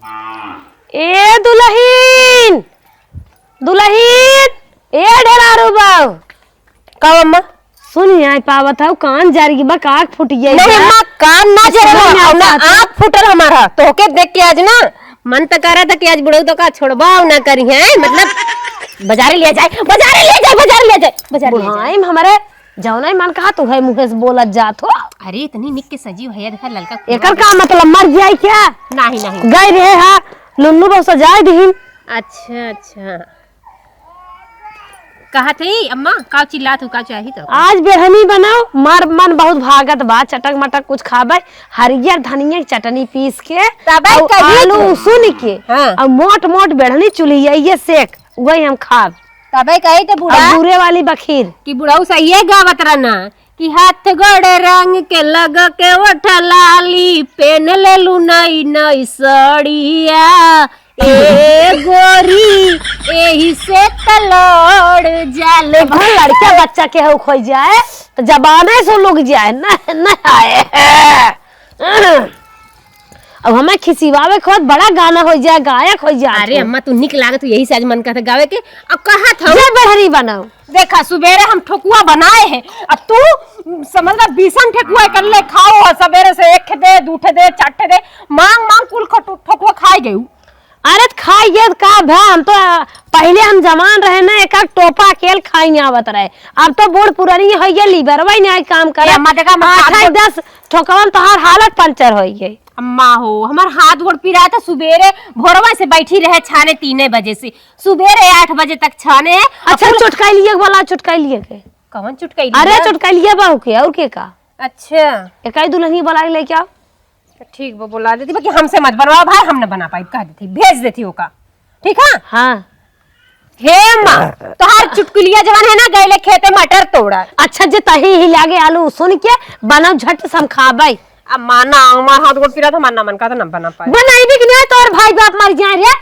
ए दुल्हीन दुल्हीन ए ढेरारू बाऊ का अम्मा सुन आई पावत है कान जारी बा आँख फूट गई नहीं अम्मा कान ना जरे ना आँख फूटल हमारा तो के देख के आज ना मन तो कर रहा था कि आज बुढ़ऊ तो का छोड़बाव ना करी है मतलब बाजारे ले जाए बाजारे ले जाए बाजार ले जाए बाजार ले जाए हमारे जौना मन कहा तू है मुँह से बोलत जात हो। अरे इतनी निक के सजीव है देखा लड़का एकर का मतलब मर जाए क्या नहीं नहीं गए रहे हा लुल्लू बहुत सजाए दीन। अच्छा अच्छा कहा थे अम्मा का चिल्ला तू का चाहिए तो आज बेहनी बनाओ मार मन बहुत भागत बा चटक मटक कुछ खाबे हरियर धनिया की चटनी पीस के आलू सुन के और मोट मोट बेहनी चुलिया ये सेक वही हम खाब तबे कही थे बुरे वाली बखीर कि बुढ़ऊ सही है गावत रहना कि हाथ गोड़े रंग के लग के ओठा लाली पेन ले लू नई नई सड़िया ए गोरी एही से तलड़ जाले लड़का बच्चा के हो खोई जाए तो जबाने से लोग जाए न आए अब हमें खिसिवावे खुद बड़ा गाना हो जाए गायक हो जाए। अरे अम्मा तू निक लागत यही से आज मन करता गावे के अब कहा था बढ़री बनाओ देखा सुबेरे हम ठोकुआ बनाए हैं अब तू समझ ला 20 ठेकुआ कर ले खाओ सवेरे से एक दे दूठे दे चाटे दे मांग मांग कुल ठोकुआ खाई गई। अरे खाइए का भा हम तो पहले हम जमान रहे ना एक टोपा केल खाई आवत रहे अब तो बूढ़ पुरानी हो गई लीवर वही नहीं काम करे 8-10 ठोकवन तो हर हालत पंचर हो गई। अम्मा हो हमार हाथ गोड़ पिरा था सुबेरे भोरवा से बैठी रहे छाने 3 बजे से सुबेरे 8 बजे तक छाने। अच्छा चुटकाई लिए वाला चुटकाई लिए के कौन चुटकाई अरे चुटकाई लिए बाहू के और के का अच्छा एकाई दुल्हनी बुला ले क्या ठीक वो बुला देती बाकी हमसे मत बनवाओ भाई हम न बना पाई कह देती भेज देती ओका ठीक है। हाँ हे अम्मा तोहार चुटकुलिया जवान है ना गईले खेते मटर तोड़ा अच्छा जे तही हिला गे आलू सुन के बनाओ झट से हम खाबै अम्मा ना हमार हाथ गोड़ पिरा था मानना मन का तो न बना पाए बनाई भी कि नहीं तोर भाई बाप मर जाए रे।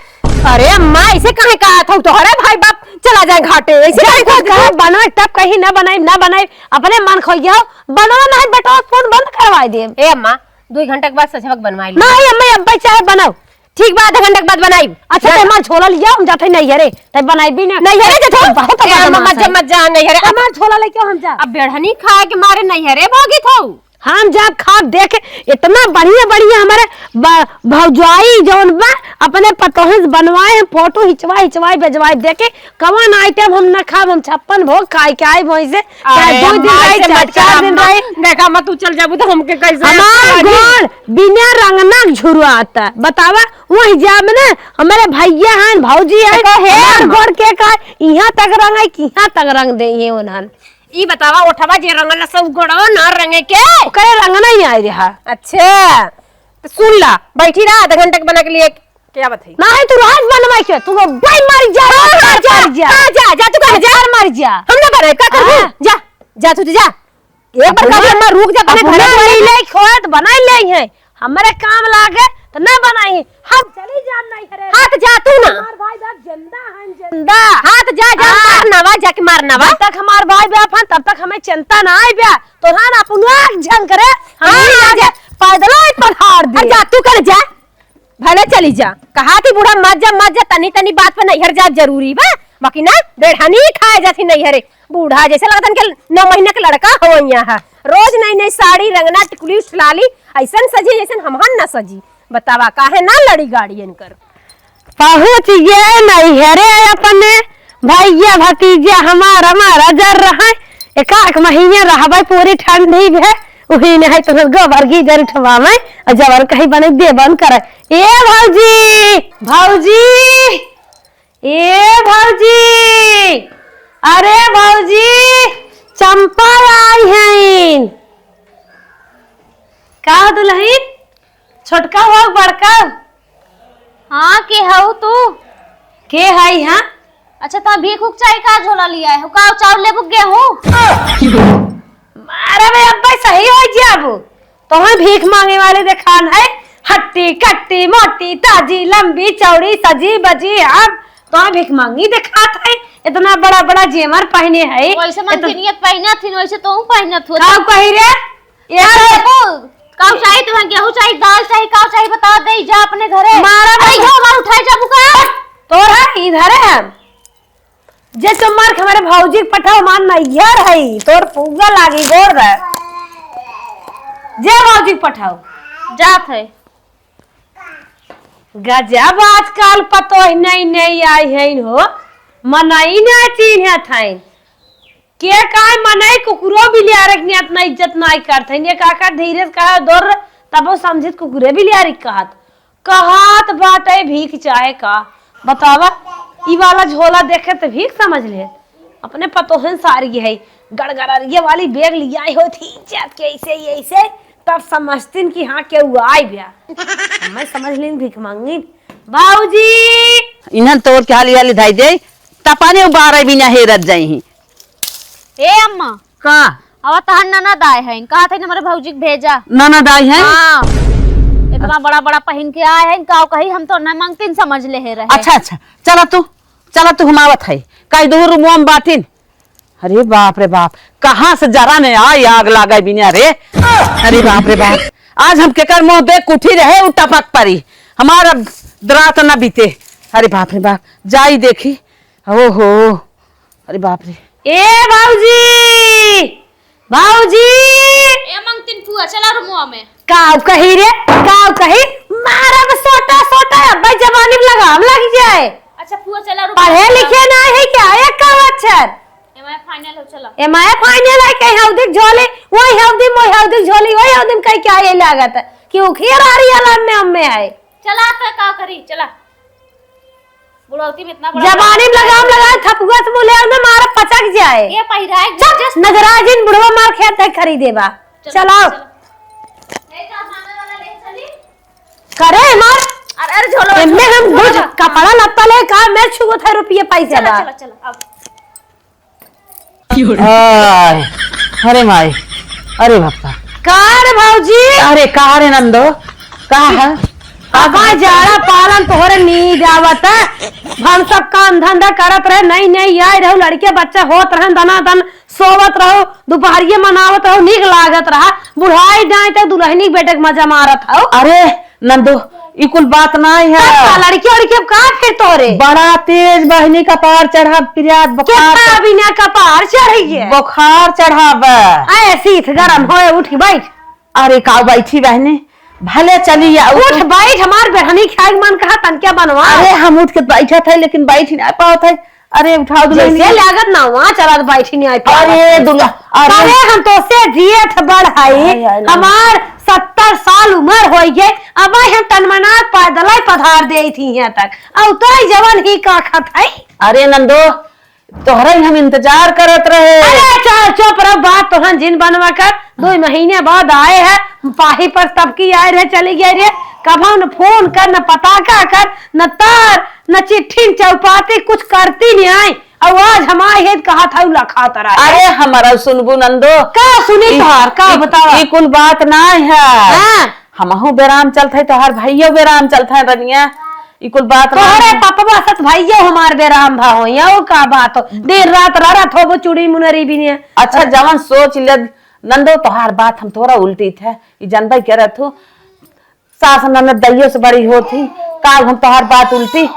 अरे अम्मा ऐसे काहे कहा था तोहरे भाई बाप चला जाए घाटे ऐसे कहे बनाओ तब कहीं ना बनाई अपने मन खो गया बनाओ नहीं बेटा फोन बंद करवा दे। ए अम्मा 2 घंटे के बाद सचवक बनवाई नहीं अम्मा अब चाहे बनाओ ठीक बा आधा घंटे के बाद बनाई। अच्छा तो हमार छोला लिया हम जाते नहीं हरे तब बनाई भी नहीं हरे जतो बहुत मत जा नहीं हरे हमार छोला लेके हम जा अब बेड़हनी खाए के मारे नहीं हरे भोगी थो हम जब खाब देखे इतना बढ़िया हमारे भौजाई जौन बा अपने पतोहे बनवाए हम फोटो हिचवाई भेजवाई देखे कवन आइटम हम न खाब हम 56 भोग खाए के आए वहीं से 2 दिन रहे 4 दिन रहे देखा मत तू चल जाबू तो हमके कैसे हमार गोड़ बिना रंगना झुरुआ आता बतावा वही जाब ना हमारे भैया हैं भौजी हैं हमार गोड़ के का यहाँ तक रंग है यहाँ तक रंग दे ये उन्हन ई बतावा उठवा जे रंगला सब गोड़वा ना रंगे के करे रंग नहीं आ रहा। अच्छा तो सुन ला बैठी रहा आधा घंटे बना के लिए क्या बताई नहीं तू रात बनवाई के तू भाई मर जा जा तू कह जा मर जा हम ना करे का कर जा तू जा एक बार कभी अम्मा रुक जा अपने घर ले खोत बनाई ले है हमारे काम लागे तो ना बनाई हम चली जान नहीं करे हाथ जा तू ना हमार भाई बाप जिंदा हैं जिंदा हाथ जा मारनावा जाके मारनावा जब तक हमार भाई बाप हैं तब तक हमें चिंता ना आई बा तो हां अपन झंग करे हां जा पैदल ही पहाड़ दे जा तू कर जा भले चली जा कहा थी बूढ़ा मत जा तनी तनी बात पे नहीं हर जा जरूरी बा बाकी ना बेढ़ानी खाए जाती नहीं हरे बूढ़ा जैसे लगता के 9 महीने का लड़का हो यहाँ रोज नई साड़ी रंगना टिकुली उछलाली ऐसा सजी जैसे हमहन ना सजी बतावा काहे ना लड़ी गाड़ी इनकर पहुंच गए नहीं हरे अपने भैया भतीजा हमारा जर रहा एक महीने रहबे पूरी ठंडी है वही नहीं तो गोबर की जर उठवावे और जबर कहीं बने दे बंद करे ए भौजी अरे भौजी चंपा आई है का दुल्हन छोटका हो बड़का हाँ के हऊ तू के है हाँ अच्छा ता भीख उक चाय का झोला लिया है का चावल ले बुक गेहूं अरे भाई अब्बा सही हो जाबू तो हम भीख मांगे वाले देखान है हट्टी कट्टी मोटी ताजी लंबी चौड़ी सजी बजी हम तो भीख मांगी दिखात है इतना बड़ा बड़ा जेवर पहने है वैसे मन नियत पहना थी वैसे तो पहनत हो का कहि रे ये काऊ चाहिए तुम्हें गेहूं चाहिए दाल चाहिए काऊ चाहिए बता दे जा अपने घरे मारा भाई इधर है जे तुम मार के हमारे भौजी के पठाओ मान नैहर है तोर पूगा लागी गोर रहे जे भौजी के पठाओ जात है। गजब आजकल पतो नहीं नहीं आई है हो मनई ना चीन है थाइन के काय मनई कुकुरो भी लिया रखनी इतना इज्जत नहीं करते ये काका धीरे से कहा दौर तब वो समझित कुकुरे भी लिया रख कहत बाटे भीख चाहे का बतावा ई वाला झोला देखे तो भीख समझ ले अपने पतोहन सारी है गड़गड़िया वाली बैग लिया हो थी इज्जत के ऐसे ऐसे तब समझतीन कि हाँ के आई भैया मैं समझ लीन भीख मांगी बाबूजी इन्हन तोड़ के हाली हाली धाई दे तपाने उबारे बिना हेरत जाई ए अम्मा का अब तहन ननद आए हैं कहा थे हमारे भौजी के भेजा। ननद आई है। हाँ इतना बड़ा बड़ा पहन के आए हैं का कही हम तो न मांगतीन समझ ले रहे। अच्छा अच्छा चला तू हमावत है कई दूर मुम बातिन। अरे बाप रे बाप कहाँ से जरा ने आई आग लागा बिना रे। अरे बाप रे बाप आज हम केकर मुंह देख उठी रहे उ टपक पड़ी हमारा रात न बीते। अरे बाप रे बाप जाई देखी ओहो अरे बाप रे ए बाबूजी बाबूजी ए मांगतीन फुआ चला रुमुआ में काव कही रे काव कही मारा में सोटा सोटा भाई जवानी में लगाम लग जाए। अच्छा फुआ चला रुमुआ पढ़े लिखे ना है क्या एक का अक्षर एमआई फाइनल हो चला एमआई फाइनल है कहीं हौदिक झोली वही हौदी मोई हौदिक झोली वही हौदी कहीं क्या ये लागत है कि वो खीर आ रही है में अम्मे है चला तो का करी चला बुढ़ौती में इतना बड़ा जवानी में लगाम लगाए थपुआ से बोले में मारा पचक जाए ये पहिराए जस्ट नजराजिन बुढ़वा मार खेत है खरीदेबा चलाओ करे मार अरे झोलो एम्मे हम रोज कपड़ा लत्ता ले का मैं छुगो था रुपये पैसे दा चला चला अब आय, अरे माई अरे बापा कार भौजी अरे कहा रे नंदो कहा है अबा जाड़ा पालन तोहरे नींद आवत है हम सब काम धंधा करत रहे नहीं नहीं आए रहो लड़के बच्चे होत रहे दना दन सोवत रहो दोपहरिये मनावत रहो नीक लागत रहा बुढ़ाई जाए तो दुल्हनी बेटे के मजा मारत हो। अरे नंदो ई कुल बात नहीं है लड़की लड़की का फिर तोरे बड़ा तेज बहनी का पार चढ़ा पिरियाद बुखार बिना कपार चढ़ी बुखार चढ़ावा ऐसी गरम होए उठ बैठ। अरे का बैठी बहने भले चली या उठ बैठ हमार बेहनी खाए मन कहा तन क्या बनवा। अरे हम उठ के बैठा थे लेकिन बैठ नहीं पाओ थे। अरे उठाओ जैसे लागत ना वहाँ चला बैठी नहीं आई। अरे दुल्हा अरे हम तो से जियत बढ़ाई हमार 70 साल उम्र हो गए अब हम तनमना पैदल पधार दे थी यहाँ तक अब तो जवन ही का खत है। अरे नंदो तोहरा हम इंतजार करत रहे। अरे चल चुप रहो बात तो जिन बनवा कर 2 महीने बाद आए हैं पाही पर तब की आए रहे चली गए रे कभी न फोन कर न पताका कर न तार न चिट्ठी चौपाती कुछ करती नहीं आई और आज हमारे हेद कहा था लखा तरा। अरे हमारा सुनबू नंदो का सुनी तोहार का बतावा ई कुल बात ना है हमहू बेराम चलते है तोहार भाइयों बेराम चलते है रनिया ई कुल बात तोहरे पापा सत भाइयों हमार बेराम भा हो या वो का बात हो देर रात ररत हो वो चूड़ी मुनरी भी नहीं। अच्छा जवन सोच ले नंदो तोहार बात हम थोड़ा उल्टी थे ई जानबा कह रहा थू सास ननद दैयो से बड़ी होती काल हम तोहार बात उल्टी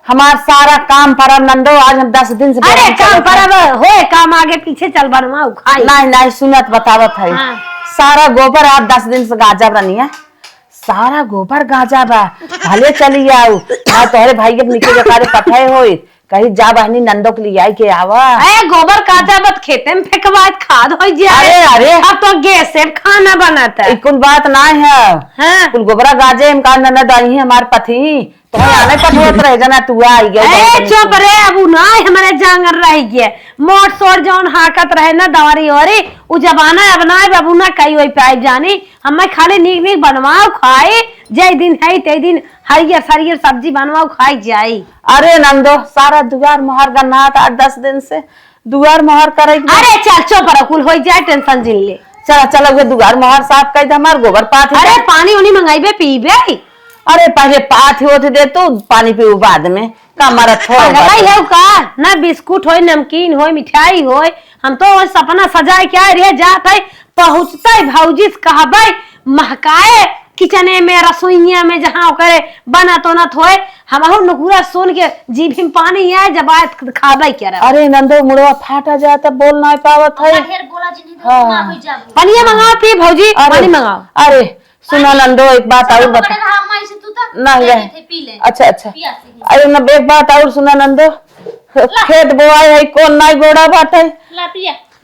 हमार सारा काम पर नंदो आज हम 10 दिन से अरे काम पर होए काम आगे पीछे चल बनवा उखाई नहीं सुनत बतावत है सारा गोबर आप 10 दिन से गाजा रनिया सारा गोबर गाजा बा भले चली आओ तोहरे भाई के निके जकारे पठाए होई कहीं जा बहनी नंदो के लिए आई के आवा। अरे गोबर काचा बत खेते में फेंकवा खाद हो जाए। अरे अब तो गैस से खाना बनाता है कुल बात ना है हाँ? कुल गोबरा गाजे हम का ननद आई है हमार पति तो आने पठोत रहे जना तू आई गई चुप रे अब ना हमारे जांगर रह गया मोट सोर जौन हाकत रहे ना दवारी और उ जमाना अब ना बाबू ना कई वही पाइप जानी हमें खाली नीक नीक बनवाओ खाए जय दिन है ते दिन हरियर सरियर सब्जी बनवाओ खाई जाई। अरे नंदो सारा दुआर मोहर गन्ना 8-10 दिन से दुआर मोहर करे। अरे चल चुप रह कुल हो जाए टेंशन जिन ले चला वे दुआर मोहर साफ कर दे हमार गोबर पात। अरे पानी उनी मंगाइबे पीबे। अरे पहले पात होते दे तो पानी पीऊ बाद में का मारा थोड़ा है का ना बिस्कुट होय नमकीन होय मिठाई होय हम तो सपना सजाए क्या रे जात है पहुंचते भौजी से कहबे महकाए किचने में रसोईया में जहाँ करे बना तो न थोए हम नकुरा सुन के जीभ में पानी आए जब आए खाबे क्या रहा। अरे नंदो मुड़वा फाटा जाता बोल नहीं पावत है। ढेर बोला जिन्हें तो ना हो जाबू। पानी मंगाओ पी भौजी पानी मंगाओ। अरे सुना नंदो एक बात और बता। नहीं है अच्छा अच्छा। अरे न एक बात और सुना नंदो खेत बोआई है कौन नहीं गोड़ा बात है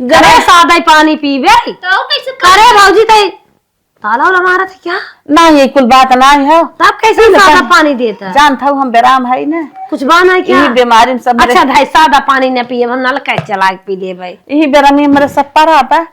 गरे सादा पानी पीवे तो कैसे करे भौजी तई ताला वाला मारा था क्या नहीं ये कुल बात नहीं है। तब कैसे सादा पानी देता है जानता हूँ हम बेराम है ना कुछ बाना है क्या यही बीमारी में सब अच्छा भाई सादा पानी न पिए हम नल कैसे चला के पी ले भाई यही बेरामी मेरे सब पर आता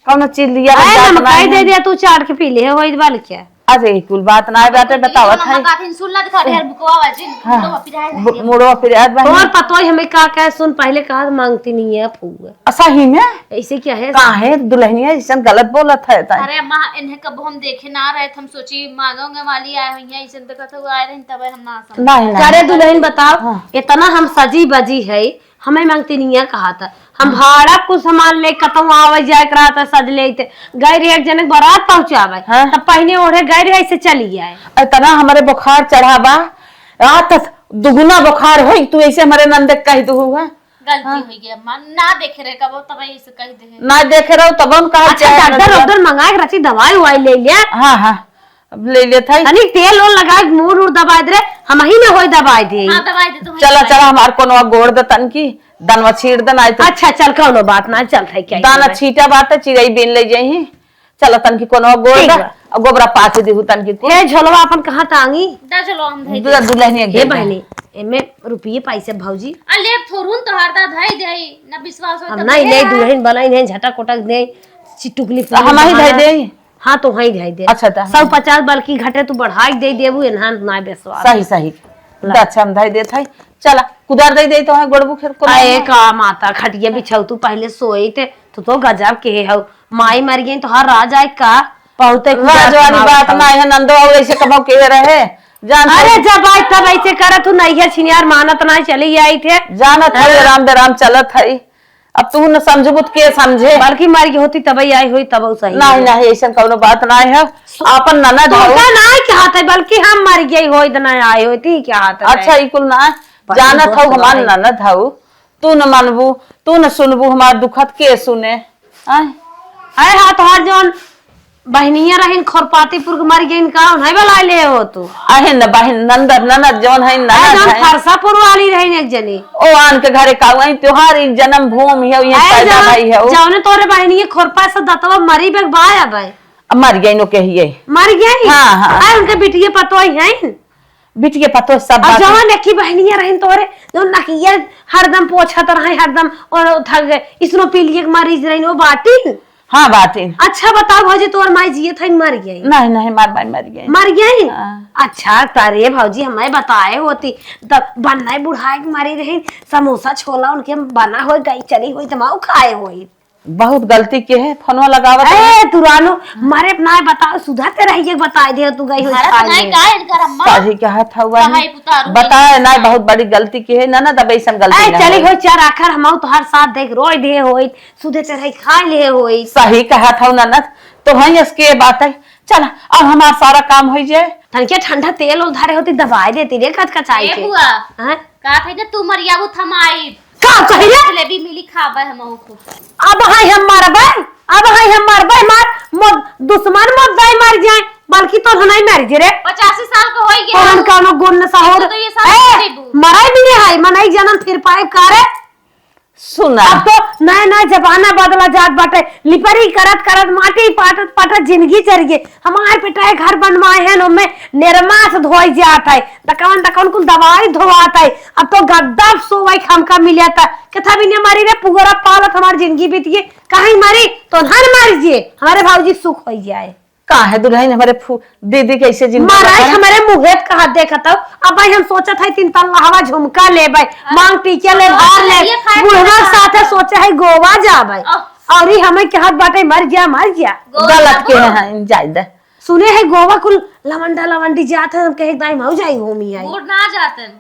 कौन चीज लिया मकाई दे दिया तू चाट के पी ले वही बाल क्या अरे कुल बात ना बाटे बताओ था सुनला दिखा ढेर बुकवा वाजिन तो पिराए मुड़वा फिर याद बनी और पतो हमें का क्या सुन पहले कहा मांगती नहीं है फूआ सही में ऐसे क्या है कहाँ है दुल्हनिया ऐसा गलत बोलत है अरे माँ इन्हें कब हम देखे ना रहे हम सोची मांगोगे वाली आए हुई है इसे देखा तो आए रहे तब हम ना समझ नहीं अरे दुल्हन बताओ इतना हम सजी बजी है हमें मांगती नहीं है कहा था हम भाड़ा कुछ सामान ले कतौ आवे जाए करा था सज ले गए रे एक जनक बारात पहुंचावे तब पहले ओढ़े गए रे ऐसे चली जाए इतना हमारे बुखार चढ़ावा रात दुगुना बुखार हो तू ऐसे हमारे नंदे कह दू हुआ गलती हुई गया मन ना देखे रहे कब तब ऐसे कह दे ना देखे रहो तब हम कहा अच्छा डॉक्टर मंगा के रची दवाई वाई ले लिया हाँ हाँ अब ले लेता है तनी तेल ओल लगा मूड उड़ दबाई दे हम ही में होई दबाई दे हां दवाई दे तो चला चला हमार कोनो गोड़ दे तन की दानवा छीड़ दन आई तो अच्छा चल कौनो बात ना चल है क्या दाना छीटा बात चिड़ई बीन ले जाई चला तन की कोनो गोड़ दा गोबरा पाछे देहु तन की ए झोलवा अपन कहां तांगी दा चलो हम धई दुल्हनिया हे बहनी एमे रुपये पैसे भौजी आ ले थोरुन तो हरदा धई देई ना विश्वास हो हम नहीं ले दुल्हन बनाई नहीं झटा कोटक दे चिटुकली हम ही धई दे हाँ तो वही दे दे अच्छा 150 बल्कि घटे तू बढ़ाई दे देबू एनहां ना विश्वास सही सही अच्छा हम धई देत है चला कुदार दे दे तो है गोड़बू खेर को आए का माता खटिया बिछाऊ तू पहले सोई थे तो गजब के हो माई मर गई तो हर राज आए का पहुंचे राज वाली बात ना है नंदो और ऐसे कबो के रहे जान अरे जब आई तब ऐसे करत तू नहीं है छिनियार मानत ना चली आई थे जानत है राम दे राम चलत है अब तू न समझबू के समझे बल्कि मर गई होती तब आई हुई तब सही नहीं नहीं ऐसा कोनो बात ना है अपन ननद हो तो ना क्या हाथ है बल्कि हम मर गई होई त ना आई होती क्या हाथ है अच्छा इकुल ना जानत हो हमार ननद हो तू न मानबू तू न सुनबू हमार दुखत के सुने आए हाथ हाथ जोन बहनिया रहिन खोरपातीपुर के मर गई का नहीं बला ले हो तू आहे न बहन नंदर ननद जोन है ननद है फरसापुर वाली रहिन एक जनी ओ आन के घरे का वही त्योहार एक जन्म भूमि है ये पैदा भाई है जौने तोरे बहनिया खोरपा से दतवा मरी बेग बाया भाई मर गई नो कहिए मर गई हां हां आए उनके बिटिया पतोई हैं बिटिया पतो सब और बात जवान एक बहनिया रहिन तोरे जो नकिया हरदम पोछत रहे हरदम और थक गए इसनो पीलिए के मरीज रहिन वो बाटी हाँ बातें अच्छा बताओ भौजी तोर माई जिए थे मर गई नहीं नहीं मार बाई मर गई मर गई हाँ। अच्छा तारे भौजी हमें बताए होती तब बनना बुढ़ाए मरी रही समोसा छोला उनके बना हो गई चली हुई तमाऊ खाए हुई बहुत गलती के है फोनवा लगावत ए तुरानो मारे अपना बताओ सुधा ते रही बताए दे तू गई हो नहीं का इनकर अम्मा साजी क्या था हुआ कहाई पुतारू बताए ना बहुत बड़ी गलती की है ना दबे ऐसा गलती ए ना चली हो चार आखर हम तो हर साथ देख रोई दे होई सुधे ते रही खा ले होई सही कहा था ननद तो वही इसके बात है चल अब हमारा सारा काम हो जाए तनके ठंडा तेल उल धारे होती दवाई देती रे कचकचाई ए के बुआ हां का थे तू मरियाबू थमाई का कहिए जलेबी मिली खाबे हम खूब अब हाय हम मारबे अब हाय हम मारबे मार दुश्मन मत जाए मर जाए बल्कि तो नहीं मर जे रे 85 साल का होई गया कौन कानो गुण सहोर तो ये साल मराई भी नहीं है मनई जन्म फिर पाए कारे सुना अब तो नया नया जमाना बदला जात बाटे लिपरी करत करत माटी पाटत पाटत जिंदगी चल गई हमारे पिटाए घर बनवाए हैं उनमें निर्मास धोई जाता है दकान कुल दवाई धोवाता है अब तो गद्दा सोवाई खमका मिल जाता कथा भी नहीं मारी रे पूरा पालत हमारी जिंदगी बीतिए कहीं मरी तो हर मर जिए हमारे भाऊजी सुख हो जाए कहा है दुल्हन हमारे दीदी कैसे जिंदा महाराज हमारे मुहेत कहा देखत हो अब भाई हम सोचत है 3 तल्ला हवा झुमका ले भाई मांग टीके ले भार ले बुढ़वा साथे सोचे है गोवा जा भाई और ही हमें कहत बाटे मर जा गलत के हैं जायदा सुने है गोवा कुल लवंडा लवंडी जात है हम कहे दाई मऊ जाई घूमी आई बूढ़ ना जातन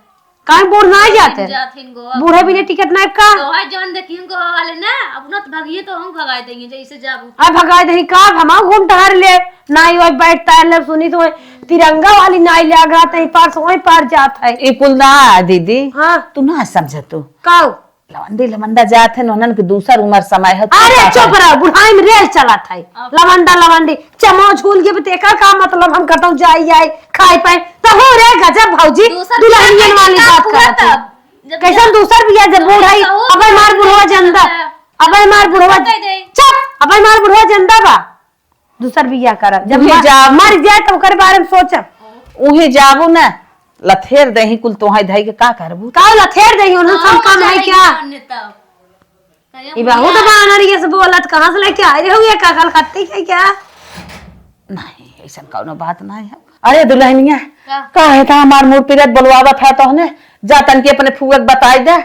काहे बूढ़ ना जाते जाथिन गो बूढ़े भी ने टिकट ना का तो है जौन देखिन गो वाले ना अपना तो भगिए तो हम भगाए देंगे जैसे जाबू आ भगा दही का हम घूम टहर ले नाई ओए बैठता है ले सुनी तो तिरंगा वाली नाई ले आगा तही पार सोई पार जात है ई कुल ना दीदी हां तू ना समझ तू काऊ लवंडी लवंडा जात है नोनन के दूसर उम्र समय है अरे चुप रहो बुढ़ाई में रेल चला था लवंडा लवंडी चमो झूल के तेका का मतलब हम कतौ जाई आई खाई पाए तो हो रे गजब भौजी दुल्हनियन वाली बात करत है कैसन दूसर बिया जब बुढ़ाई अबे मार बुढ़वा जंदा अबे मार बुढ़वा चुप अबे मार बुढ़वा जंदा बा दूसर बिया कर जब मर जाए तो ओकर बारे में सोचब उहे जाबू ना लथेर दही कुल तोहाई धई के का करबू का लथेर दही उन सब काम है क्या ई बहुत बानर ये सब बोलत कहां से लेके आए हो ये का कल खत्ती है क्या नहीं ऐसा कौनो बात नहीं है अरे दुल्हनिया का है था हमार मूड पिरत बोलवावा था तोहने जा तन के अपने फुगत बताई दे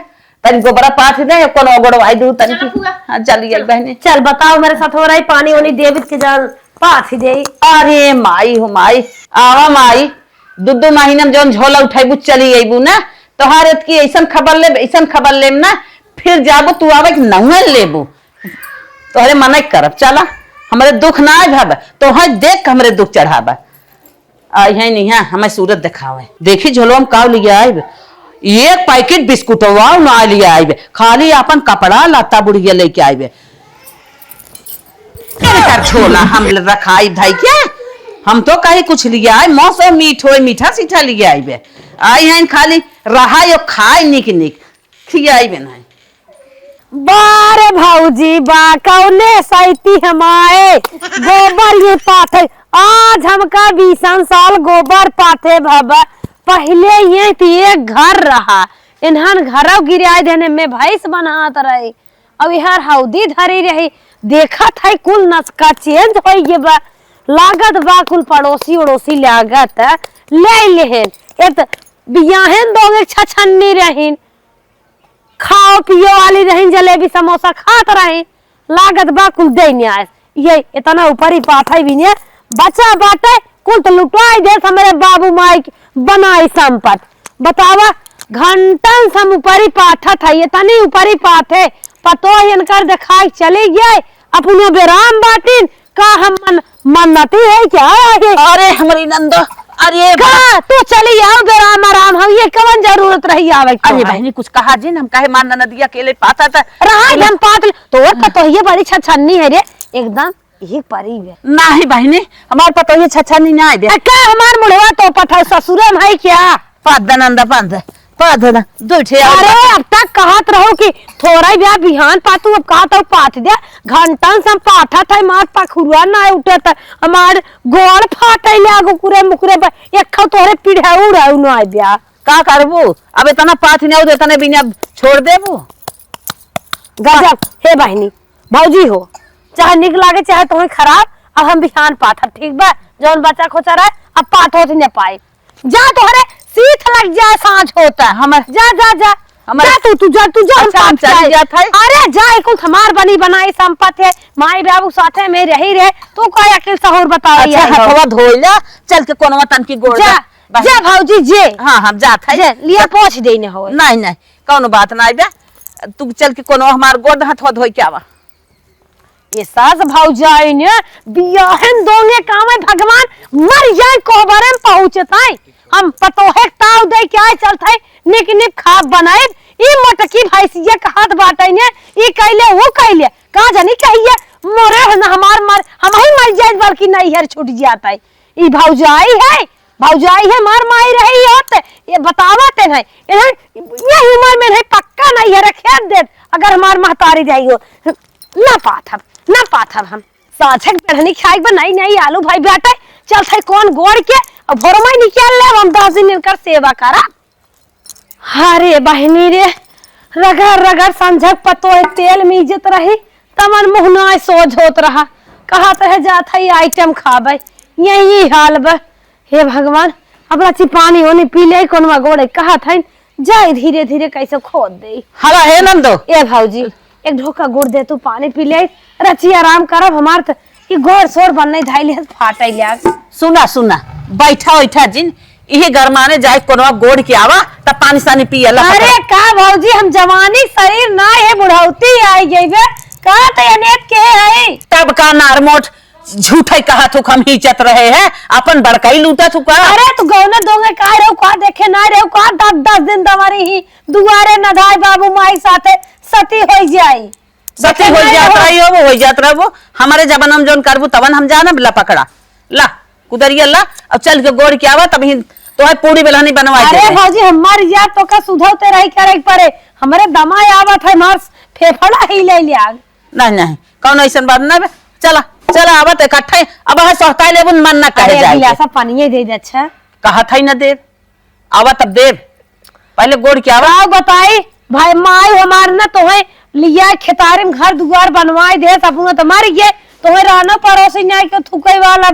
तन गोबरा पाथ दे कोनो गोड़वाई दू तन की हां चलिए बहनी चल बताओ मेरे साथ हो रहा है पानी वानी देवित के जान पाथ दे अरे माई हो माई आवा माई दो महीना में जौन झोला उठाइबू चली अइबू ना तोहार की ऐसन खबर लेब ना फिर जाबू तू आवे नहुए लेबू तोहरे मना करब चला हमरे दुख ना आए भाब तोहर देख के हमरे दुख चढ़ाबा आई है नहीं है हमें सूरत दिखावे देखी झोलो हम काव लिया आइब एक पैकेट बिस्कुट ना लिया आइब खाली अपन कपड़ा लता बुढ़िया लेके आइबे छोला हम रखाई भाई क्या हम तो कहीं कुछ लिया है मौसम मीठ हो मीठा सीठा लिया आइबे आई है खाली रहा यो खाए निक निक खियाइबे नहीं बारे भौजी बा कौने सैती हमारे गोबर ये पाथे आज हमका 20 साल गोबर पाथे बाबा पहले ये एक घर रहा इन्हन घरों गिरा देने में भैंस बनात रही अब यार हौदी धरी रही देखा था कुल नस्का चेंज हो गए बा लागत बा कुल पड़ोसी उड़ोसी लागत ले लेहन एक बियाहन दोगे छछन्नी रहीन खाओ पियो वाली रहीन जलेबी समोसा खात रहीन लागत बा कुल देने आए ये इतना ऊपर ही पाथा भी ने बचा बाटे कुल तो लुटाई दे हमारे बाबू माई बनाई संपत बतावा घंटन सम ऊपरी पाठा था ये तनी ऊपरी पाथे पतो इनकर दिखाई चले गए अपने बेराम बाटिन का हम मन्नती है क्या अरे हमारी नंदो अरे का तू चली आओ बेराम आराम हम ये कवन जरूरत रही आवे अरे बहनी कुछ कहा जी हम काहे मान नदिया अकेले पाता था रहा हम पात तो तो ये बड़ी छछन्नी है रे एकदम एक परी है नहीं बहनी हमार पतो ये छछन्नी ना आए दे का हमार मुड़वा तो पठा ससुरे में है क्या पाद नंदा पाद पाद दूठे अरे अब तक कहत रहो कि थोड़ा ब्याह बिहान पातू अब कहा तो पाथ दे घंटन से पाठा था मार पखुआ ना उठे था हमार गोड़ फाटे ले आगो कुरे मुकुरे पर एक खा तोरे पीढ़ा उड़ाऊ ना आए ब्याह का करबू अब इतना पाथ नहीं उदे तने बिना छोड़ देबू गजब हे बहनी भौजी हो चाहे निक लागे चाहे तुम्हें खराब अब हम बिहान पाथर ठीक बा जौन बच्चा खोचा रहा अब पाठ होती न पाए जा तोहरे सीथ लग जाए सांझ होता हमर जा जा जा जा तू जा अच्छा, हम चली जात है अरे जा कुल हमार बनी बनाई संपत्ति है माई बाबू साथे में रही रहे तू का अकेल सहूर बता रही अच्छा हथवा धोइला चल के कोनवा तन की गोड़ जा जा भौजी जे हां हम जात है लिया पहुंच देने हो नहीं नहीं कौनो बात ना आइबे तू चल के कोनो हमार गोड़ हथवा धोई के आवा ये सास भौजाई ने बियाहन दोंगे काम है भगवान मर जाए कोहबरे में पहुंचताई हम पतोहे ताव दे के आए चलते निक निक खाब बनाए ई मोटकी भैंसिया का हाथ बाटे ने ई कहले वो कहले का जानी कहिए मोरे न हमार मर हम ही मर जाए बल्कि नहीं हर छूट जाता है ई भौजाई है मार माई रही होत ये बतावत है ये उम्र में नहीं पक्का नहीं है रखे दे अगर हमार महतारी जाई हो ना पाथब हम साझक बढ़नी खाई बनाई नहीं आलू भाई बेटा चल थे कौन गोड़ के अब भोरमा निकाल ले हम 10 दिन इनकर सेवा करा अरे बहनी रे रगड़ रगड़ संझक पतो है तेल में इज्जत रही तमन मुंह ना सोझ होत रहा कहा तो जात है आइटम खाबे यही हाल बा हे भगवान अब रची पानी होने पी ले कोनवा गोड़े कहा था जाए धीरे धीरे कैसे खोद दे हला है नंदो ए भौजी एक ढोका गुड़ दे तू पानी पी ले रची आराम करब हमार त ई गोड़ सोर बनने धाइले फाटै ले सुना बैठा जिन इहे गरमाने जाए कोनो गोड़ के आवा त पानी सानी पिया ला अरे का भौजी हम जवानी शरीर ना है बुढ़ौती आई गई बे का तयनेत के है तब का नारमोट झूठे कहा थू हम ही चत रहे हैं अपन बड़काई लूटा थू का। अरे तू गौने दोगे का रे का देखे ना रे का 10 दिन दवारी ही दुआरे न धाय बाबू माई साथे सती हो जाई सती हो जात रही हो जात रहो वो हमारे जबान में जोन करबू तवन हम जाना ला पकड़ा ला कुदरिया ला अब चल के गोड़ के आवा तभी तो है पूरी बेलहनी बनवाई। अरे भौजी हमार याद तो का सुधौते रही करे परे हमरे दमाई आवत है मार फेफड़ा ही ले लिया नहीं कौन ऐसन बात ना चला चला आवत इकट्ठे अब है सहता लेबुन मन ना करे जाए गिलासा पानी दे दे अच्छा कहा था ही ना देव आवत अब देव पहले गोड़ के आवा बताई भाई माई हमार ना तो है लिया खेतारे में घर दुआर बनवाई दे अपना तो मर गए तो है रहना पड़ोसी न्याय के थुकई वाला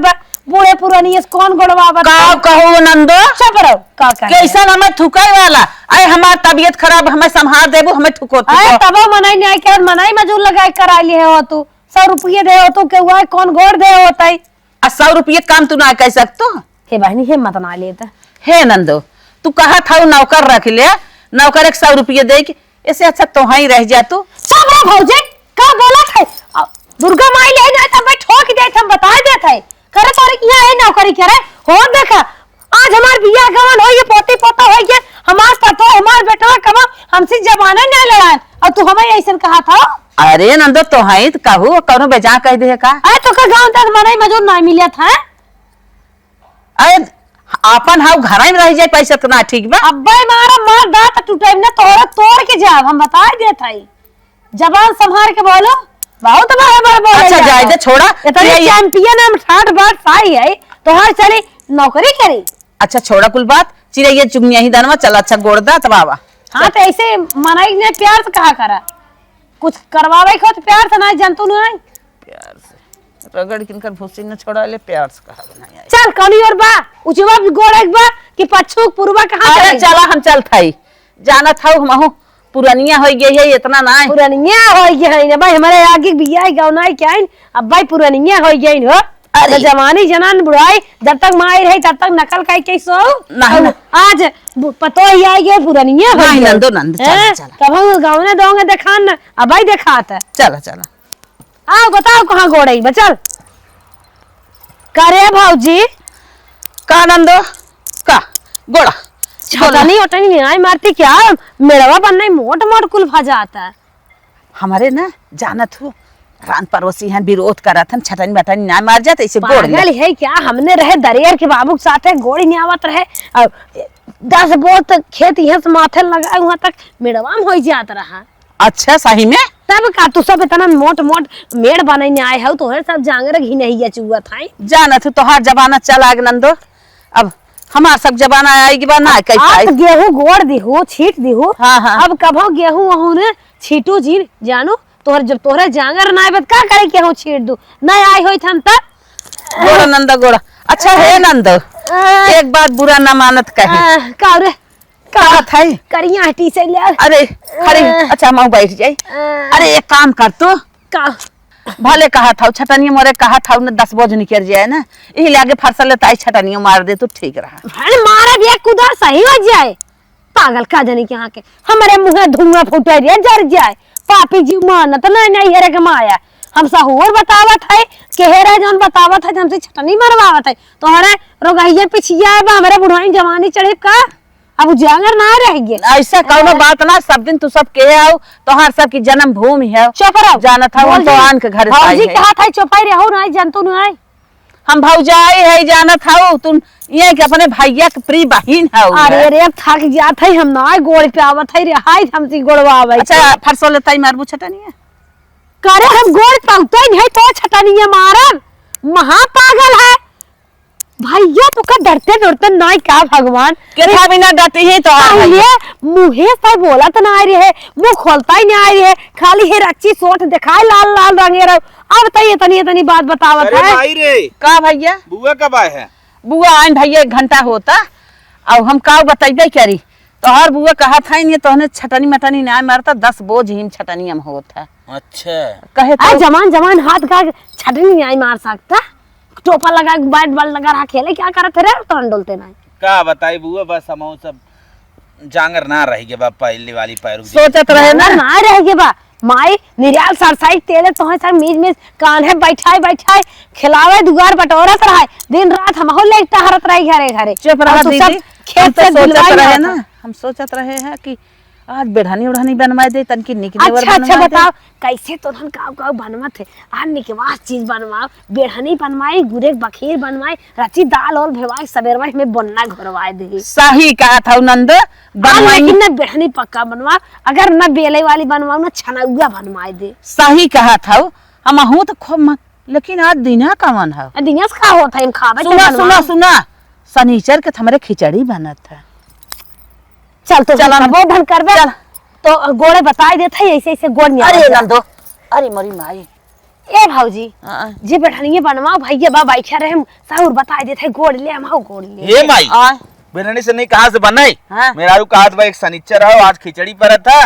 बूढ़े पुरानी कौन गोड़वा बता कहो नंदो चुप रहो का कैसा हमें थुकाई वाला अरे हमार तबीयत खराब हमें संभाल देबो हमें ठुको अरे तब मनाई न्याय के मनाई मजूर लगाई करा लिए हो तू 100 रुपये दे हो तू के हुआ कौन गोड़ दे होता है 100 रुपये काम तू ना कह सकतो हे बहनी हे मत ना लेता हे नंदो तू कहा था नौकर रख ले नौकर 100 रुपये दे इससे अच्छा तो ही रह जा तू सब रे भौजी का बोला थे दुर्गा माई ले ना तब ठोक दे हम बता देते करे तोरे यहाँ है नौकरी करे हो देखा आज हमार बिया गवन हो ये पोती पोता हो ये हमार तो हमार बेटा कमा हमसे जमाना नहीं लड़ा और तू हमें ऐसा कहा था। अरे नंदो तो है कहू कौनो बेजा कह दे का अरे तो का गांव तक मनाई मजूर ना मिलिया था अरे अपन हाउ घर में रह जाए पैसा तो ना ठीक बा अब्बे मारा मार दांत टूटे ना तोरा तोड़ के जाब हम बता देत हई जबान संभाल के बोलो बहुत बड़ा बोले अच्छा जाए दे छोड़ा इतने चैंपियन हम 60 बार साई है तो हर चली नौकरी करी अच्छा छोड़ा कुल बात चिड़ैया चुगनिया ही दनवा चल अच्छा गोड़दा तब आवा हाँ तो ऐसे मनाई ने प्यार से कहा करा कुछ करवावे को तो प्यार से ना जंतु नहीं प्यार से रगड़ किनकर भूसी न छोड़ा ले प्यार से कहा बनाया चल कौनी और बा उचवा गोड़ एक बा कि पछू पूर्वा कहां अरे चला हम चल थाई जाना था हम पुरानिया हो गई है इतना ना पुरानिया हो गई है भाई हमारे आगे बिया गौनाई क्या है अब भाई पुरानिया हो गई हो अरे जवानी जनान बुढ़ाई जब तक माई रही तब तक नकल काई कैसो आज पतो ही आई गई पुरानिया हो गई नंदो नंद चल चल तब हम गांव ने दोगे दिखान अब भाई दिखाता चला चला आओ बताओ कहां गोड़ई बचल करे भौजी का नंदो का गोड़ा छटनी ओटनी नहीं मारती क्या मेड़वा बनना मोट मोट कुल भजाता है हमारे ना जानत हो रान पड़ोसी हैं विरोध करत हम छटनी बटनी ना मार जाते ऐसे गोड़ पागल है क्या हमने रहे दरियर के बाबू के साथ गोड़ी नहीं आवत रहे और 10 बोर तक खेत यहाँ से माथे लगा वहां तक मेड़वा में हो जात रहा। अच्छा सही में तब का तू सब इतना मोट मोट मेड़ बनाने आए हो तो सब जांगर घी नहीं चुआ था जानत हो तोहार जमाना चल आग नंदो अब हमार सब जमाना आएगी बा ना कैसे गेहूं गोड़ दिहु छीट दिहु हाँ। अब कभो गेहूं वहू ने छीटू जी जानू तोहर जब तोहरे जांगर ना आबत का करे गेहूं छीट दू नहीं आई होई थन त गोड़ा नंदा गोड़ा अच्छा है नंदो एक बात बुरा ना मानत कहे का रे का थाई करिया हटी से ले अरे अरे अच्छा माऊ बैठ जाई अरे एक काम कर तू का भले कहा था छटनिया मोरे कहा था उन्हें 10 बोझ निकल जाए ना यही लागे फरसल ताई छटनिया मार दे तो ठीक रहा अरे मारे भी कुदार सही हो जाए पागल का जाने के यहाँ के हमारे मुंह धुआं फूटे रे जर जाए पापी जी मानत नहीं हेरे के माया हम सहूर बतावत है के हेरे जौन बतावत है हमसे छटनी मरवावत है तो हरे रोगहिया पिछिया है हमारे बुढ़ाई जवानी चढ़े का अब जांगर ना रह गए ऐसा कौनो बात ना सब दिन तू सब के आओ तोहार सब की जन्म भूमि है चुप रहो जाना था वो तो आन के घर से आई है कहा था चुपाई रहो ना जनतु नहीं हम भौजाई है जाना था तुम ये के अपने भैया के प्रिय बहन है अरे रे थक जात है हम ना गोड़ पे आवत है रे हाय हमसी गोड़वा आवे अच्छा फरसोले ताई मारबू छटनिया करे हम गोड़ पाउते नहीं तो छटनिया मारन महा पागल है भैया तो का डरते डरते नहीं का भगवान के था बिना डरते ही तो ये मुंहे से बोला तो ना आ रही है मुंह खोलता ही नहीं आ रही है खाली है रच्ची सोट दिखाए लाल लाल रंगे अब बताइए तनी बात बतावत है भाई रे का भैया बुआ कब आए है बुआ आइन भैया 1 घंटा होता अब हम का बताइबे करी तो हर बुआ कहा था नहीं तो छटनी मटनी ना मारता 10 बोझ हिम छटनी में होता अच्छा कहे तो जमान हाथ का छटनी नहीं मार सकता टोपा लगा बैट बॉल लगा रहा खेले क्या करते रे तो डोलते नहीं का बताई बुआ बस हम सब जांगर ना रही के बा पहली वाली पैर सोचत रहे ना ना रहेगे बा माई निराल सरसाई तेरे तो सब मीज मीज कान्हे बैठाए खिलावे दुगार बटोरत रहे दिन रात हमहु लेटा हरत रही घरे घरे चुप रहा और तो सब दीदी खेत से सोचत रहे ना ना हम सोचत रहे हैं कि आज बेढ़ानी उड़ानी बनवा दे तनकी निकनेवर अच्छा बताओ कैसे तो धन काव बनमत है आज निकवास चीज बनवाओ बेढ़नी बनवाई गुरेक बखीर बनवाई रची दाल और भेवाई सवेरवा में बनना घरवाए दे सही कहा था नंद बनवाई लेकिन न बेढ़नी पक्का बनवा अगर न बेले वाली बनवाओ न छनौआ बनवाए दे सही कहा था हम हूं तो खूब लेकिन आज दिना कवन है दिनस का होता है खावे सुना सनीचर के हमारे खिचड़ी बनत है चल तो चल वो बन करबे तो गोड़े बताई देते ऐसे ऐसे गोड़ नहीं अरे नंदो अरे मरी माई ए भाऊजी जे बेढ़नी बनवाओ भैया बा बैठा रहे साउर बताई देते गोड़ ले हम गोड़ ले ये माई बेरनी से नहीं कहाँ से बनाई मेरा कहा था एक सनीचर है आज खिचड़ी पर था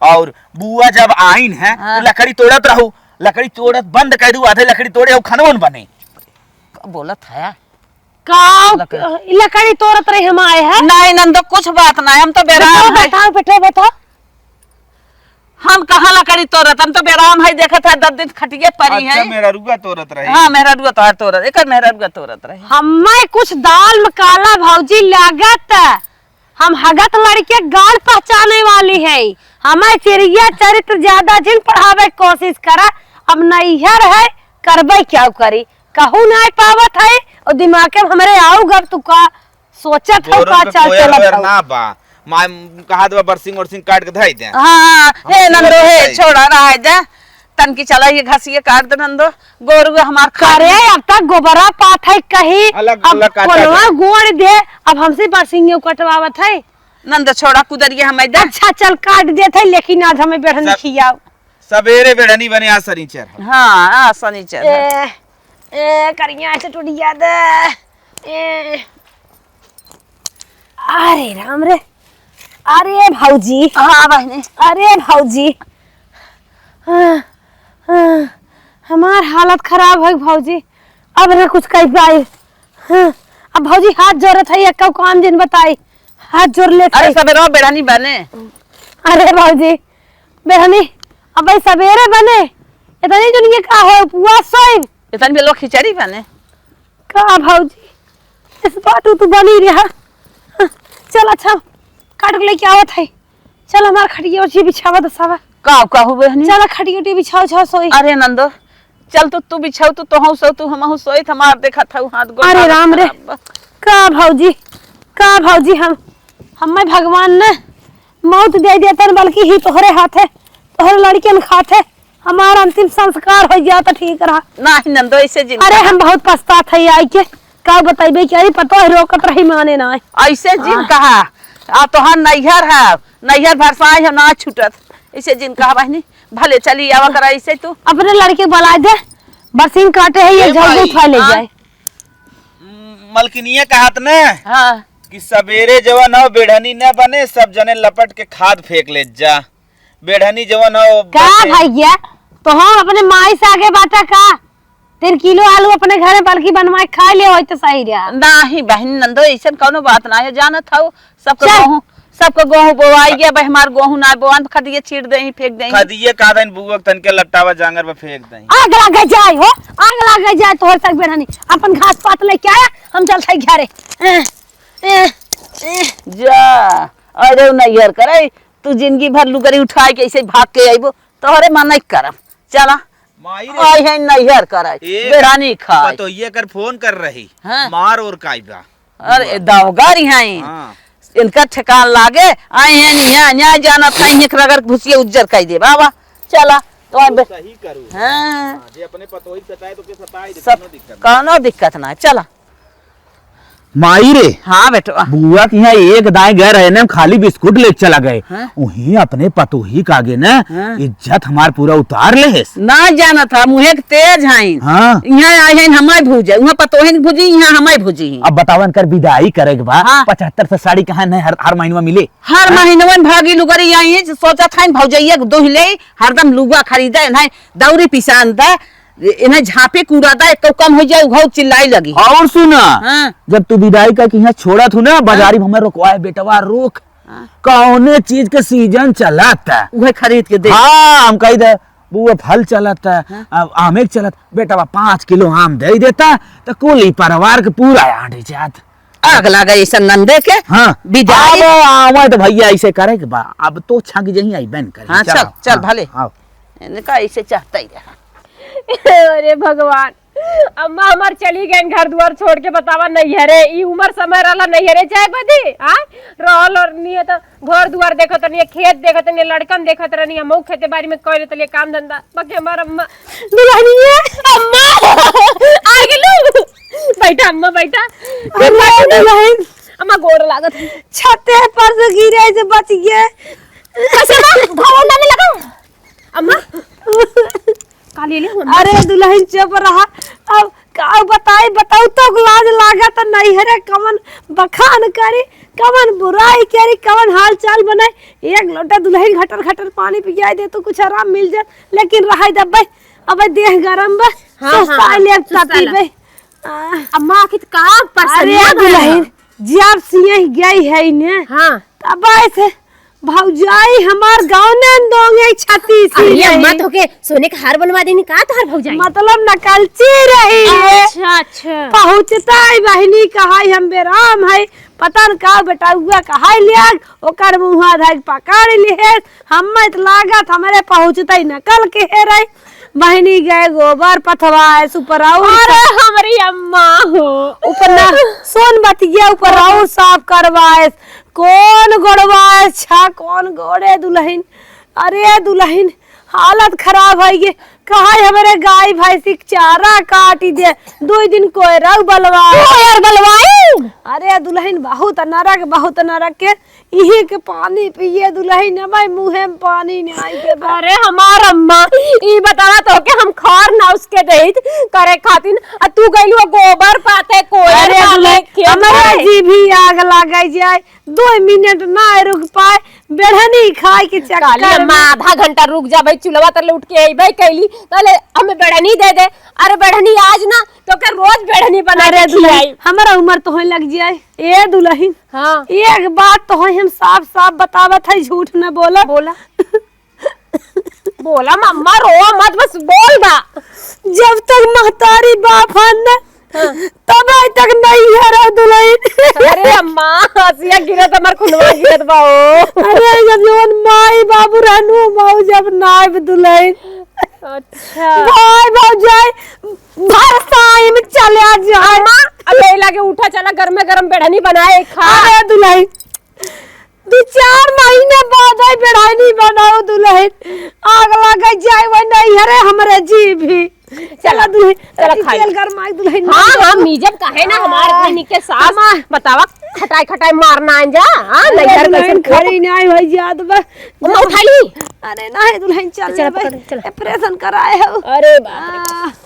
और बुआ जब आईन है तो लकड़ी तोड़त रहू लकड़ी तोड़त बंद कर दू आधे लकड़ी तोड़े खानवन बने बोलत है लकड़ी तोड़त रहे हम आए हैं नहीं नंदो कुछ बात नहीं हम तो बेराम है बताओ बेटा हम कहाँ लकड़ी तोड़त हम तो बेराम है देखा था 10 दिन खटिए पड़ी है मेरा रुआ तोड़त रहे हाँ मेरा रुआ तोड़ तोड़त एक मेरा रुआ तोड़त रहे हमें कुछ दाल में काला भौजी लागत हम हगत लड़के गाल पहचाने वाली है हमें चिड़िया चरित्र ज्यादा जिन पढ़ावे कोशिश करा अब नैहर है करबे क्या करी कहू नहीं पावत है और दिमाग में हमारे आऊगा तू का सोचत है का चल ना बा मां कहा दवा बरसिंग और सिंग काट के धई दे हां हे नंदो हे छोड़ा रहा है तन की चला ये घसिए काट दे नंदो गोरु हमार करे अब तक गोबरा पात है कहीं अब कोलवा गोड़ दे अब हमसे बरसिंग कटवावत है नंदो छोड़ा कुदरिए हम अच्छा चल काट देते लेकिन आज हमें बेढ़नी खियाओ सवेरे बेढ़नी बने आज सनीचर हां आ सनीचर ए करिया से टूट याद अरे राम रे अरे भौजी हाँ बहनी अरे भौजी हमार हालत खराब है भौजी अब ना कुछ कह पाई अब भौजी हाथ जोड़त है एक काम दिन बताई हाथ जोड़ ले अरे सवेरे बेढ़नी बने अरे भौजी बेढ़नी अब सवेरे बने इतनी दुनिया का हो उपवास सोई इतनी भी लोग खिचड़ी बने का भौजी इस बात तू बनी रहा चल अच्छा काट के लेके आवत है चल हमार खटिया उठी बिछावा दसावा का कहू बहनी चल खटिया उठी बिछाओ छो सोई अरे नंदो चल तू बिछाऊ तो हूं सो तू हमहु सोई हमार देखा था हाथ गो अरे राम रे का भौजी हम भगवान ने मौत दे देतन बल्कि ही तोहरे हाथे तोहरे लड़कियन खाते हमारा अंतिम संस्कार हो गया तो ठीक रहा नहीं नंदो ऐसे जिन अरे हम बहुत पछतात है आई के का बताइबे कि अरे पता है रोकत रही माने ना ऐसे जिन कहा आ तोहर नैहर है नैहर भरसाई है ना छूटत ऐसे जिन कहा बहनी भले चली आवा करा ऐसे तू अपने लड़के बुला दे बरसिंग काटे है ये जल्दी उठा ले जाए मलकिनिया कहत ने हां कि सवेरे जवन हो बेढ़नी न बने सब जने लपट के खाद फेंक ले जा बेढ़नी जवन हो का भैया तो हम अपने माई से आगे बाटा का 3 किलो आलू अपने घरे बल्कि बनवा खा ले होय तो सही रहा नहीं बहन नंदो ऐसा कोनो बात ना है जानत हो सबको गेहूं बोवाई गया भाई हमार गेहूं ना बोवन खदिए छीड़ देही फेंक देही खदिए का दिन बुवक तन के लट्टावा जांगर पे फेंक देही आग लगे जाए हो आग लगे जाए तोहर तक बेढ़नी अपन घास पात लेके आया हम चल थाई घरे जा अरे नैहर करे तू जिंदगी भर लुगरी उठाए के ऐसे भाग के आइबो तोहरे मन नहीं करम चला माई आई है नैहर करे बेरानी खाए तो ये कर फोन कर रही हाँ? मार और काइबा अरे दावगारी हैं हां इनका ठिकान लागे आए हैं न्याय जाना था एक रगर घुसिए उज्जर कह दे बाबा चला तो सही करू हां जे अपने पतोही सताए तो के सताए सब कोनो दिक्कत ना चला माई रे हाँ बेटा बुआ की यहाँ एक दाएं गए रहे ना खाली बिस्कुट ले चला गए वहीं अपने पतोही का आगे ना इज्जत हमार पूरा उतार ले ना जाना था मुहे के तेज हैं हाँ यहाँ आए हैं हमारे भूजे वहाँ पतोहिन भूजी यहाँ हमारे भूजी अब बतावन कर विदाई करे के बाद हाँ। 75 से साड़ी कहाँ नहीं हर महीने मिले हर महीने भागी लुगरी आई है सोचा था भौजैया दोहिले हरदम लुगा खरीदा इन्हें दौरी पिसान था इन्हें झापे कूड़ा एक तो कम हो जाए घाव चिल्लाई लगी और सुना हाँ। जब तू विदाई का यहाँ छोड़ा थू ना बाजारी में हमें रुकवाए बेटवा रोक कौने चीज के सीजन चलता वह खरीद के दे। हाँ हम कही दे बुआ फल चलता अब आमे के चलत बेटा 5 किलो आम दे देता तो कुल ही परिवार के पूरा आंट जात। आग लगा ऐसा नंदे के। हाँ बिजाई। आवे तो भैया ऐसे करे के बा अब तो छक जही आई बन करे। हाँ चल चल भले आओ इनका ऐसे चाहता ही रहा। अरे भगवान, अम्मा हमार चली गई घर द्वार छोड़ के, बतावा नैहरे ई उम्र समय रहला नैहरे जाए बदी आ रहल और नहीं तो घर द्वार देखत नहीं, खेत देखत नहीं, लड़कन देखत रहनी, हम खेते बाड़ी में करे तले काम धंधा। बाकी हमार अम्मा दुल्हनिया अम्मा आ गेलू। बैठा अम्मा बैठा। दुल्हन अम्मा गोड़ लागत छते पर से गिरे से बच गए। कैसे ना घोड़ा में लगा अम्मा काली ले। अरे दुल्हन चुप रहा। अब का बताऊ तो लाज लागत नहीं है रे। कमन बखान करी, कमन बुराई करी, कमन हाल चाल बनाए। एक लोटा दुल्हन घटर घटर पानी पिया दे तो कुछ आराम मिल जाए, लेकिन रहा दबे अब देह गरम बा। सस्ता ले पीबे। अम्मा कित का अरे दुल्हन जब सिए गई है ने हां तब ऐसे भौजाई हमार गांव ने दोंगे छाती सी अम्मा तो के सोने का हार बनवा देनी का तोहर भौजाई? मतलब नकलची रही है। अच्छा पहुंचता है बहनी कहाई हम बेराम है पता न का बेटा हुआ कहाई लिया ओकर मुंह धाग पकड़ लिए हम मत लागत हमारे पहुंचता ही नकल के है रही। बहनी गए गोबर पथवाए ऊपर अरे हमारी अम्मा हो ऊपर ना सोन बतिया ऊपर और साफ करवाए कौन गोड़वाए छा कौन गोड़े दुल्हन। अरे दुल्हन हालत खराब है ये कहा हमारे गाय भैंसी चारा काटी दे 2 दिन कोयरव बलवाए। अरे दुल्हन बहुत नरक के इहे के पानी पिए दुल्हन हमारे मुंह में पानी नहीं आई के। अरे हमार अम्मा ई बतावा तो के हम खार ना उसके देत करे खातिन आ तू गइलू गोबर पाते कोयर पाते हमारे जी भी आग लगा जाए 2 मिनट ना रुक पाए बेढ़नी खाए के चक्कर अम्मा आधा घंटा रुक जा भाई चुलवा तर उठ के अइबे कैली तले हमें बेढ़नी दे दे। अरे बेढ़नी आज ना तो के रोज बेढ़नी बना के खिलाई। हमारा उम्र तो होने लग जाए। ए दुल्हन हां एक बात तो हम साफ साफ बतावत है झूठ न बोला बोला मम्मा रो मत बस बोल बा। जब तक महतारी बाप न तब तक नहीं है रे दुल्हन। अरे अम्मा हसिया गिरत हमर खुनवा गिरत बा ओ। अरे जब जोन माई बाबू रहनु मौ जब नाइब दुल्हन। अच्छा भाई भौजाई भरसाई में चले आ जा अम्मा अबे लागे उठा चला गरम बेढ़नी बनाए खा। अरे दुल्हन 2-4 महीने बाद आई बेढ़नी बनाओ दुल्हन आग लगा जाए वो नहीं हरे हमरे जी भी। चला दुल्हन चला खाई तेल गरमाई दुल्हन। हां मीजब कहे ना हमार बहनी के सास बतावा खटाई मारना आ जा। हां नैहर कैसन खड़ी नहीं होई जात बा अम्मा उठा ली। अरे नहीं दुल्हन चल चल ऑपरेशन कराए हो। अरे बाप रे